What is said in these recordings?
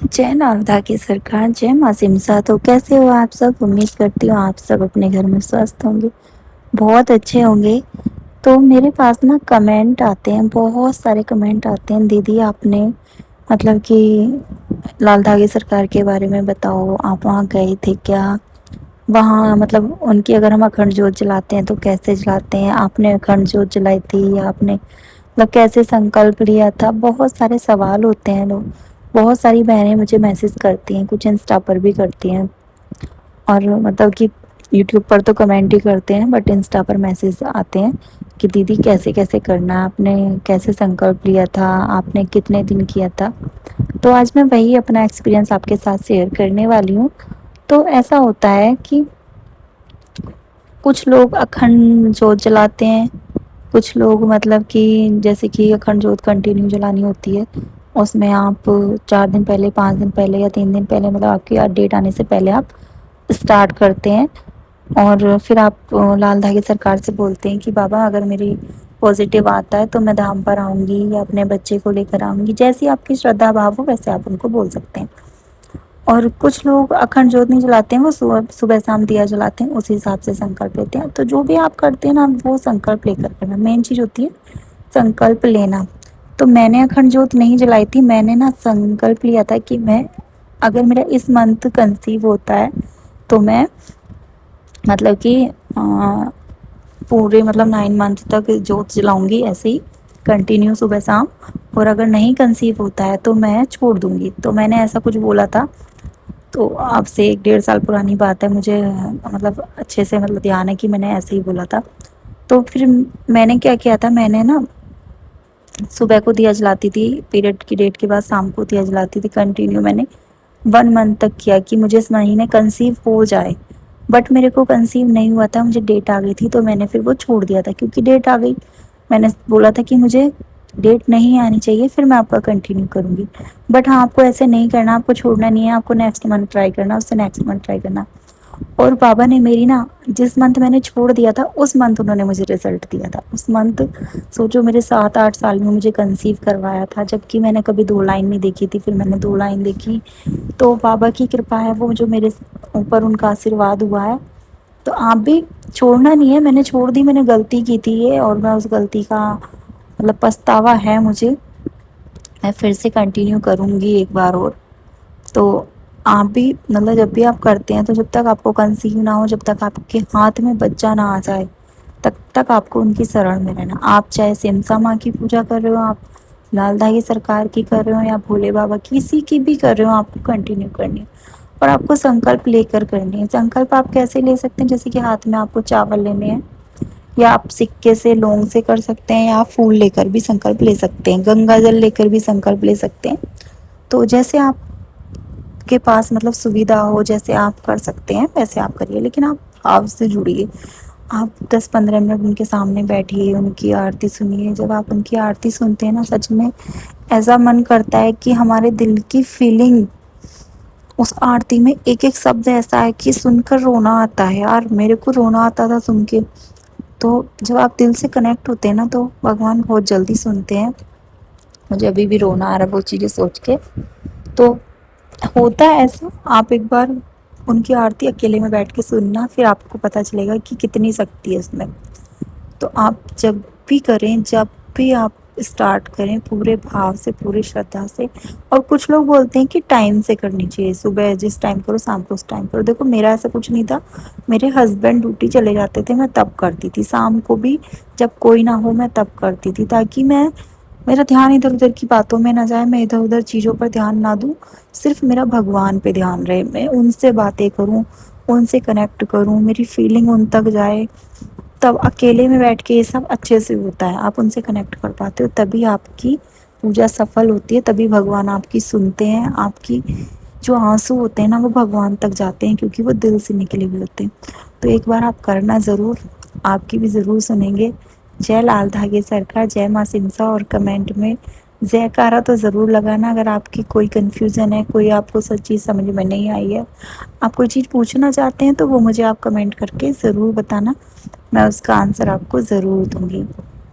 जय नारदा की सरकार, जय माँ सिमसा। तो कैसे हो आप सब? उम्मीद करती हूँ आप सब अपने घर में स्वस्थ होंगे, बहुत अच्छे होंगे। तो मेरे पास ना कमेंट आते हैं, बहुत सारे कमेंट आते हैं, दीदी आपने मतलब कि लाल धागे सरकार के बारे में बताओ, आप वहाँ गए थे क्या? वहाँ मतलब उनकी अगर हम अखंड ज्योत जलाते हैं तो कैसे जलाते हैं? आपने अखंड ज्योत जलाई थी या आपने मतलब कैसे संकल्प लिया था? बहुत सारे सवाल होते हैं लोग। बहुत सारी बहनें मुझे मैसेज करती हैं, कुछ इंस्टा पर भी करती हैं, और मतलब कि यूट्यूब पर तो कमेंट ही करते हैं, बट इंस्टा पर मैसेज आते हैं कि दीदी कैसे कैसे करना है, आपने कैसे संकल्प लिया था, आपने कितने दिन किया था। तो आज मैं वही अपना एक्सपीरियंस आपके साथ शेयर करने वाली हूँ। तो ऐसा होता है कि कुछ लोग अखंड जोत जलाते हैं, कुछ लोग मतलब कि जैसे कि अखंड जोत कंटिन्यू जलानी होती है, उसमें आप 4 दिन पहले, 5 दिन पहले या 3 दिन पहले, मतलब आपकी डेट आने से पहले आप स्टार्ट करते हैं। और फिर आप लाल धागे सरकार से बोलते हैं कि बाबा अगर मेरी पॉजिटिव आता है तो मैं धाम पर आऊँगी या अपने बच्चे को लेकर आऊँगी। जैसी आपकी श्रद्धा भाव हो वैसे आप उनको बोल सकते हैं। और कुछ लोग अखंड जोत नहीं जलाते हैं, वो सुबह सुबह शाम दिया जलाते हैं, उसी हिसाब से संकल्प लेते हैं। तो जो भी आप करते हैं ना, वो संकल्प लेकर करना, मेन चीज़ होती है संकल्प लेना। तो मैंने अखंड जोत नहीं जलाई थी, मैंने ना संकल्प लिया था कि मैं अगर मेरा इस मंथ कंसीव होता है तो मैं मतलब कि पूरे मतलब 9 मंथ तक जोत जलाऊंगी ऐसे ही कंटिन्यू सुबह शाम। और अगर नहीं कंसीव होता है तो मैं छोड़ दूंगी। तो मैंने ऐसा कुछ बोला था। तो अब से 1 डेढ़ साल पुरानी बात है, मुझे मतलब अच्छे से मतलब ध्यान है कि मैंने ऐसे ही बोला था। तो फिर मैंने क्या किया था, मैंने ना सुबह को दिया जलाती थी, पीरियड की डेट के बाद शाम को दिया जलाती थी कंटिन्यू। मैंने 1 मंथ तक किया कि मुझे इस महीने कंसीव हो जाए, बट मेरे को कंसीव नहीं हुआ था, मुझे डेट आ गई थी। तो मैंने फिर वो छोड़ दिया था क्योंकि डेट आ गई। मैंने बोला था कि मुझे डेट नहीं आनी चाहिए, फिर मैं आपका कंटिन्यू करूँगी। बट हाँ, आपको ऐसे नहीं करना, आपको छोड़ना नहीं है, आपको नेक्स्ट मंथ ट्राई करना, उससे नेक्स्ट मंथ ट्राई करना। और बाबा ने मेरी ना, जिस मंथ मैंने छोड़ दिया था उस मंथ उन्होंने मुझे रिजल्ट दिया था। उस मंथ सोचो, मेरे 7 8 साल में मुझे कंसीव करवाया था, जबकि मैंने कभी 2 लाइन नहीं देखी थी, फिर मैंने 2 लाइन देखी। तो बाबा की कृपा है, वो जो मेरे ऊपर उनका आशीर्वाद हुआ है। तो आप भी छोड़ना नहीं है। मैंने छोड़ दी, मैंने गलती की थी ये, और मैं उस गलती का मतलब पछतावा है मुझे। मैं फिर से कंटिन्यू करूँगी एक बार और। तो आप भी मतलब जब भी आप करते हैं तो जब तक आपको कंसीव ना हो, जब तक आपके हाथ में बच्चा ना आ जाए, तब तक आपको उनकी शरण में रहना। आप चाहे सिमसा माँ की पूजा कर रहे हो, आप लाल धागे सरकार की कर रहे हो, या भोले बाबा किसी की भी कर रहे हो, आपको कंटिन्यू करनी है। और आपको संकल्प लेकर करनी है। संकल्प आप कैसे ले सकते हैं? जैसे कि हाथ में आपको चावल लेने हैं, या आप सिक्के से, लौंग से कर सकते हैं, या आप फूल लेकर भी संकल्प ले सकते हैं, गंगा जल लेकर भी संकल्प ले सकते हैं। तो जैसे आपके पास मतलब सुविधा हो, जैसे आप कर सकते हैं वैसे आप करिए, लेकिन आप भाव से जुड़िए। आप 10 15 मिनट उनके सामने बैठिए, उनकी आरती सुनिए। जब आप उनकी आरती सुनते हैं ना, सच में ऐसा मन करता है कि हमारे दिल की फीलिंग उस आरती में एक एक शब्द ऐसा है कि सुनकर रोना आता है। यार मेरे को रोना आता था सुन के। तो जब आप दिल से कनेक्ट होते हैं ना, तो भगवान बहुत जल्दी सुनते हैं। मुझे अभी भी रोना आ रहा है वो चीज़ें सोच के। तो होता है ऐसा, आप एक बार उनकी आरती अकेले में बैठ के सुनना, फिर आपको पता चलेगा कि कितनी शक्ति है उसमें। तो आप जब भी करें, जब भी आप स्टार्ट करें, पूरे भाव से, पूरी श्रद्धा से। और कुछ लोग बोलते हैं कि टाइम से करनी चाहिए, सुबह जिस टाइम करो, शाम को उस टाइम करो। देखो मेरा ऐसा कुछ नहीं था। मेरे हस्बैंड ड्यूटी चले जाते थे, मैं तब करती थी। शाम को भी जब कोई ना हो मैं तब करती थी, ताकि मैं मेरा ध्यान इधर उधर की बातों में ना जाए, मैं इधर उधर चीज़ों पर ध्यान ना दूँ। सिर्फ मेरा भगवान पे ध्यान रहे, मैं उनसे बातें करूँ, उनसे कनेक्ट करूँ, मेरी फीलिंग उन तक जाए। तब अकेले में बैठ के ये सब अच्छे से होता है, आप उनसे कनेक्ट कर पाते हो, तभी आपकी पूजा सफल होती है, तभी भगवान आपकी सुनते हैं। आपकी जो आंसू होते हैं ना, वो भगवान तक जाते हैं, क्योंकि वो दिल से निकले हुए होते हैं। तो एक बार आप करना ज़रूर, आपकी भी ज़रूर सुनेंगे। जय लाल धागे सरकार, जय माँ सिमसा। और कमेंट में जयकारा तो ज़रूर लगाना। अगर आपकी कोई कन्फ्यूज़न है, कोई आपको सच चीज़ समझ में नहीं आई है, आप कोई चीज़ पूछना चाहते हैं, तो वो मुझे आप कमेंट करके ज़रूर बताना। मैं उसका आंसर आपको ज़रूर दूंगी।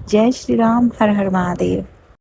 जय श्री राम, हर हर महादेव।